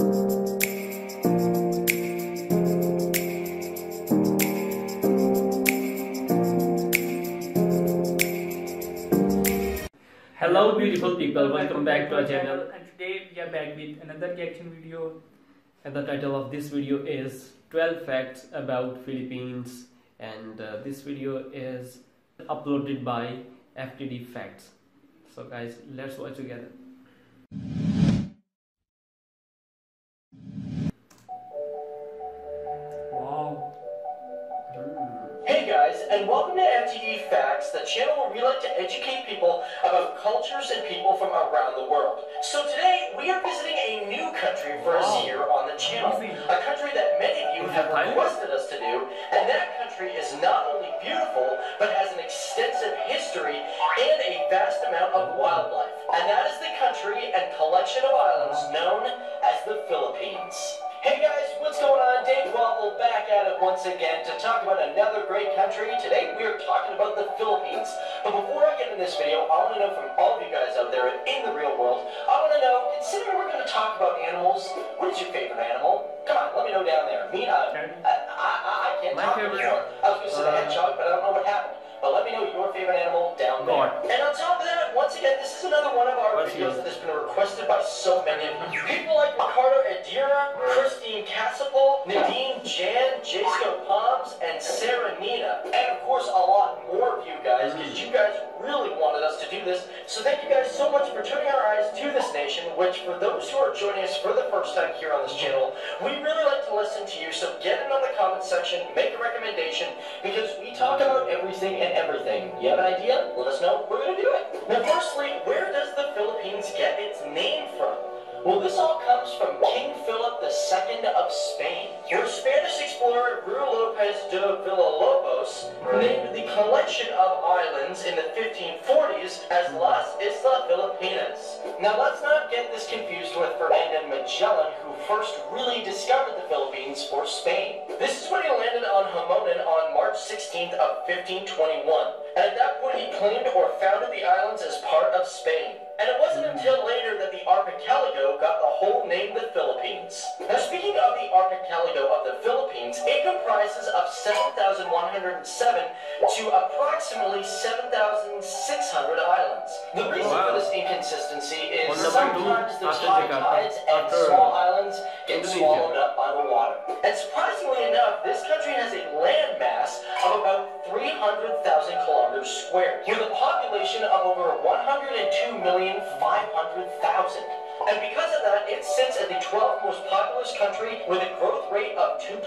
Hello beautiful people, welcome back to our channel. And today we are back with another reaction video. And the title of this video is 12 facts about Philippines, and this video is uploaded by FTD Facts. So guys, let's watch together. Wow. Hey guys, and welcome to FTD Facts, the channel where we like to educate people about cultures and people from around the world. So today, we are visiting a new country for us here on the channel. A country that many of you have requested us to do, and that country is not only beautiful, but has an extensive history and a vast amount of wildlife. And that is the country and collection of islands known as the Philippines. Hey guys, what's going on? Dave Waffle back at it once again to talk about another great country. Today we are talking about the Philippines. But before I get in this video, I want to know from all of you guys out there in the real world, I want to know, considering we're going to talk about animals, what is your favorite animal? Come on, let me know down there. Me, I can't talk anymore. I was going to say the hedgehog, but I don't know what happened. But let me know your favorite animal down there. And on top of that, once again, this is another one of our videos that has been requested by so many of you. People like Ricardo Adira, Christine Casapol, Nadine Jan, Jasco Palms, and Sarah Nina. And of course, a lot more of you guys, because you guys really wanted us to do this. So thank you guys so much for turning our eyes to this nation, which for those who are joining us for the first time here on this channel, we really like to listen to you. So get in on the comment section, make a recommendation, because we talk about everything and everything. You have an idea? Let us know. We're going to do it. Now, firstly, where does the Philippines get its name from? Well, this all comes from King Philip II of Spain, where Spanish explorer Ruy Lopez de Villalobos named the collection of islands in the 1540s as Las Islas Filipinas. Now, let's not get this confused with Ferdinand Magellan, who first really discovered the Philippines for Spain. This is when he landed on Hamonon on March 16th of 1521. And at that point, he claimed or founded the islands as part of Spain. And it wasn't until later that the archipelago got the whole name the Philippines. Now, speaking of the archipelago of the Philippines, it comprises of 7,107 to approximately 7,600 islands. The reason for this inconsistency is sometimes there's high tides and small islands get swallowed up by the water. And surprisingly enough, this country has a land mass of about 300,000 kilometers squared, with a population of over 102,500,000. And because of that, it sits at the 12th most populous country with a growth rate of 2%,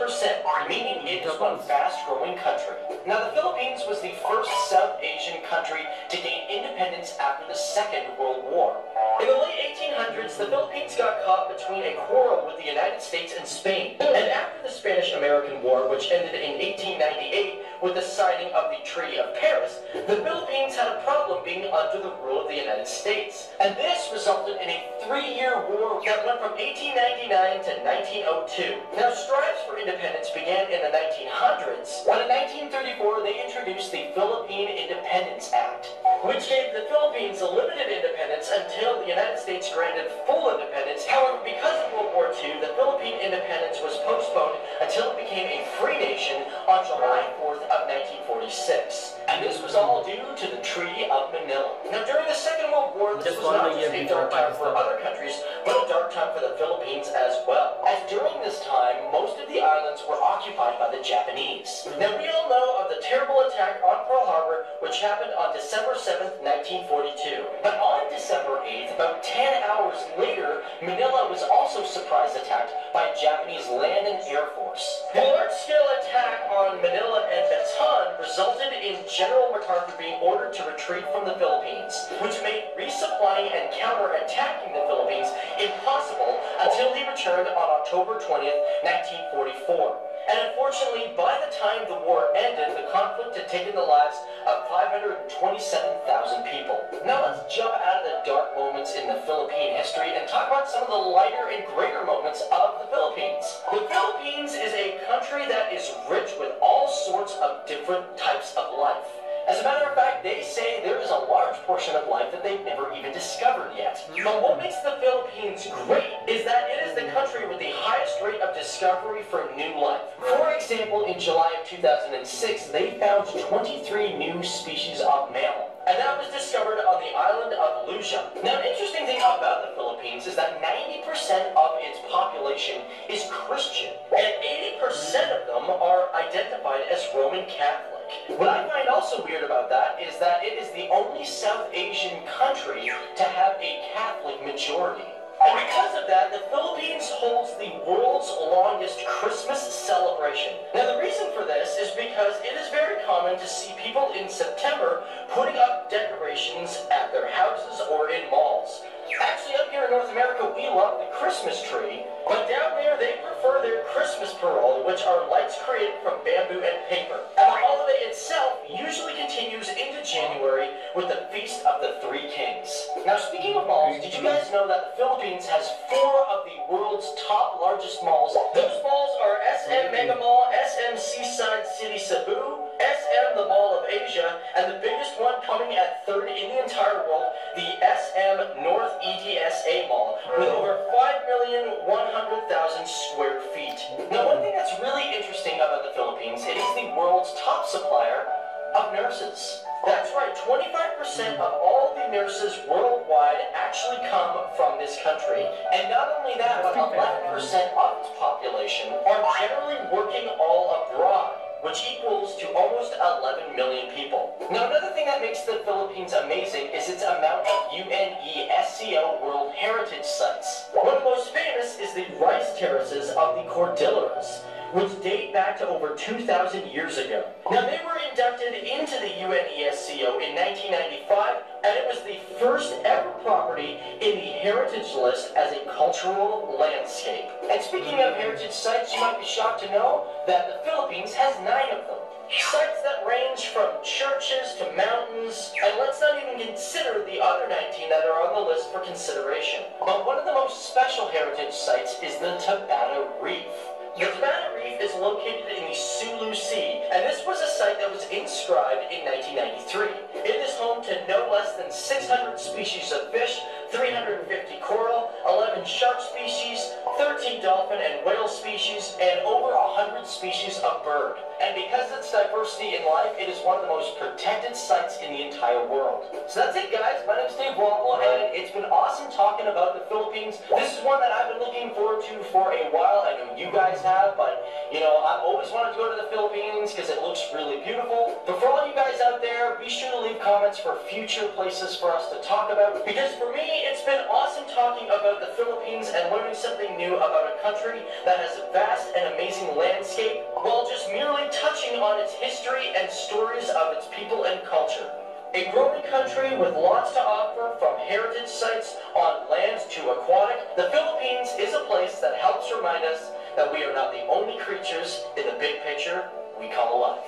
meaning it is one fast-growing country. Now, the Philippines was the first South Asian country to gain independence after the Second World War. In the late 1800s, the Philippines got caught between a quarrel with the United States and Spain. And after the Spanish-American War, which ended in 1898 with the signing of the Treaty of Paris, the Philippines had a problem being under the rule of the United States. And this resulted in a 3-year war that went from 1899 to 1902. Now, strives for independence began in the 1900s, when in 1934 they introduced the Philippine Independence Act, which gave the Philippines a limited independence until the United States granted full independence. However, because of World War II, the Philippine independence was postponed until it became a free nation on July 4th of 1946. And this was all due to the Treaty of Manila. Now, during the Second World War, this was not just a dark time for other countries, but a dark time for the Philippines as well, as during this time, most of the islands were occupied by the Japanese. Now, we all know of the terrible attack on Pearl Harbor, which happened on December 7th, 1942. But on December 8th, about 10 hours later, Manila was also surprise attacked by Japanese land and air force. The large-scale attack on Manila and Bataan resulted in General MacArthur being ordered to retreat from the Philippines, which made resupplying and counter-attacking the Philippines impossible until he returned on October 20th, 1944. And unfortunately, by the time the war ended, the conflict had taken the lives of 527,000 people. Now let's jump out of the dark moments in the Philippine history and talk about some of the lighter and greater moments of the Philippines. The Philippines is a country that is rich with all sorts of different types of life. As a matter of fact, they say there is a large portion of life that they've never even discovered yet. But what makes the Philippines great is that it is the country country with the highest rate of discovery for new life. For example, in July of 2006, they found 23 new species of mammal, and that was discovered on the island of Lucia. Now, an interesting thing about the Philippines is that 90% of its population is Christian, and 80% of them are identified as Roman Catholic. What I find also weird about that is that it is the only South Asian country to have a Catholic majority. And because of that, the Philippines holds the world's longest Christmas celebration. Now, the reason for this is because it is very common to see people in September putting up decorations at their houses or in malls. Actually, up here in North America, we love the Christmas tree, but down there, they prefer their Christmas parole, which are lights created from bamboo and paper. And the holiday itself usually continues into January with the Feast of the Three Kings. Now, speaking of malls, did you guys know that the Philippines has 4 of the world's top largest malls? Those malls are SM Mega Mall, SM Seaside City Cebu, SM the Mall of Asia, and the biggest one coming at 3rd in the entire world, the SM North ETSA Mall, with over 5,100,000 square feet. Now, one thing that's really interesting about the Philippines, it is the world's top supplier of nurses. That's right, 25% of all the nurses worldwide actually come from this country. And not only that, but 11% of its population are generally working all abroad, which equals to almost 11 million people. Now, another thing that makes the Philippines amazing is its amount of UNESCO World Heritage Sites. One of the most famous is the rice terraces of the Cordilleras, which date back to over 2,000 years ago. Now, they were inducted into the UNESCO in 1995, and it was the first ever property in the Heritage List as a cultural landscape. And speaking of heritage sites, you might be shocked to know that the Philippines has 9 of them. Sites that range from churches to mountains, and let's not even consider the other 19 that are on the list for consideration. But one of the most special heritage sites is the Tabata Reef. The Tabata Reef is located in the Sulu Sea, and this was a site that was inscribed in 1993. It is home to no less than 600 species of fish, 350 coral, 11 shark species, 13 dolphin and whale species, and over 100 species of bird. And because of its diversity in life, it is one of the most protected sites in the entire world. So that's it, guys. My name is Dave Waffle, and it's been awesome talking about the Philippines. This is one that I've been looking forward to for a while. I know you guys have, but, you know, I've always wanted to go to the Philippines because it looks really beautiful. But for all you guys out there, be sure to leave comments for future places for us to talk about. Because for me, it's been awesome talking about the Philippines and learning something new about a country that has a vast and amazing landscape, while just merely touching on its history and stories of its people and culture. A growing country with lots to offer, from heritage sites on land to aquatic, the Philippines is a place that helps remind us that we are not the only creatures in the big picture we call life.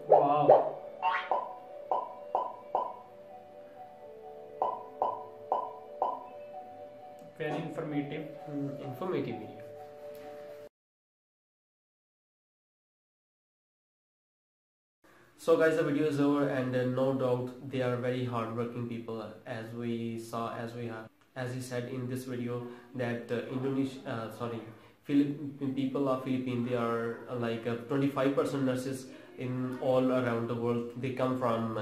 Wow. Very informative. Informative video. So guys, the video is over, and no doubt they are very hardworking people, as we saw, as he said in this video, that people of Philippines, they are like 25% nurses in all around the world. They come from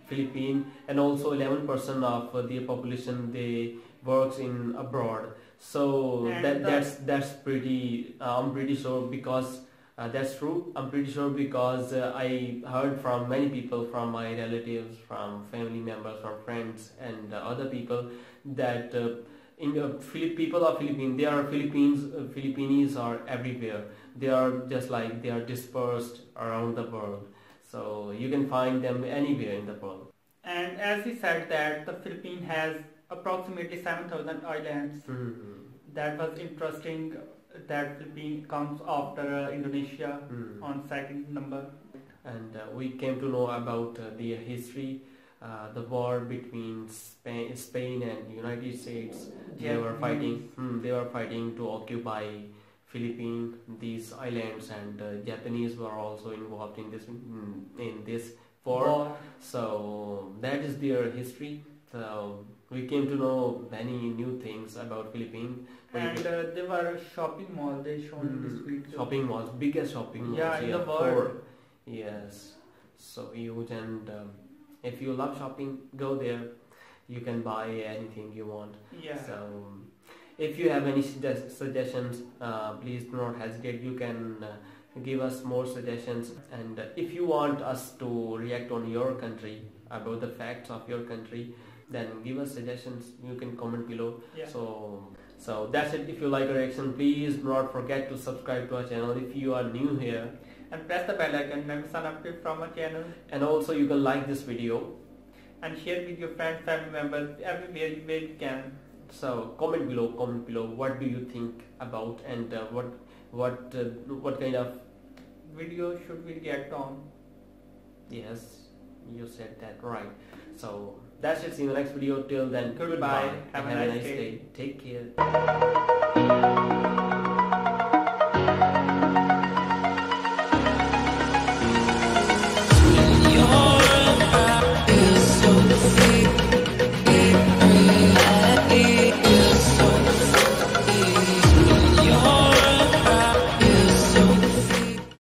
Philippines, and also 11% of their population, they works in abroad. So that's pretty. I'm pretty sure because. That's true. I'm pretty sure because I heard from many people, from my relatives, from family members, from friends, and other people that people of Philippines, they are Filipinos are everywhere. They are just like they are dispersed around the world. So you can find them anywhere in the world. And as he said that the Philippines has approximately 7,000 islands. That was interesting. That Philippines comes after Indonesia on second number. And we came to know about the history, the war between Spain and United States. They were fighting. They were fighting to occupy Philippines, these islands, and Japanese were also involved in this war. So that is their history. So we came to know many new things about Philippines. And there were shopping malls they shown in this video. Shopping malls, biggest shopping malls. Yeah, in the world. Yes, so huge. And if you love shopping, go there. You can buy anything you want. Yeah. So if you have any suggestions, please do not hesitate. You can give us more suggestions. And if you want us to react on your country, about the facts of your country, then give us suggestions. You can comment below. Yeah. So that's it. If you like our reaction, please do not forget to subscribe to our channel if you are new here, and press the bell icon and sign up from our channel. And also you can like this video and share with your friends, family members, everywhere where you can. So comment below. What do you think about, and what kind of video should we react on? Yes, you said that right. So that's it. See you in the next video. Till then, goodbye. Have a nice day. Take care.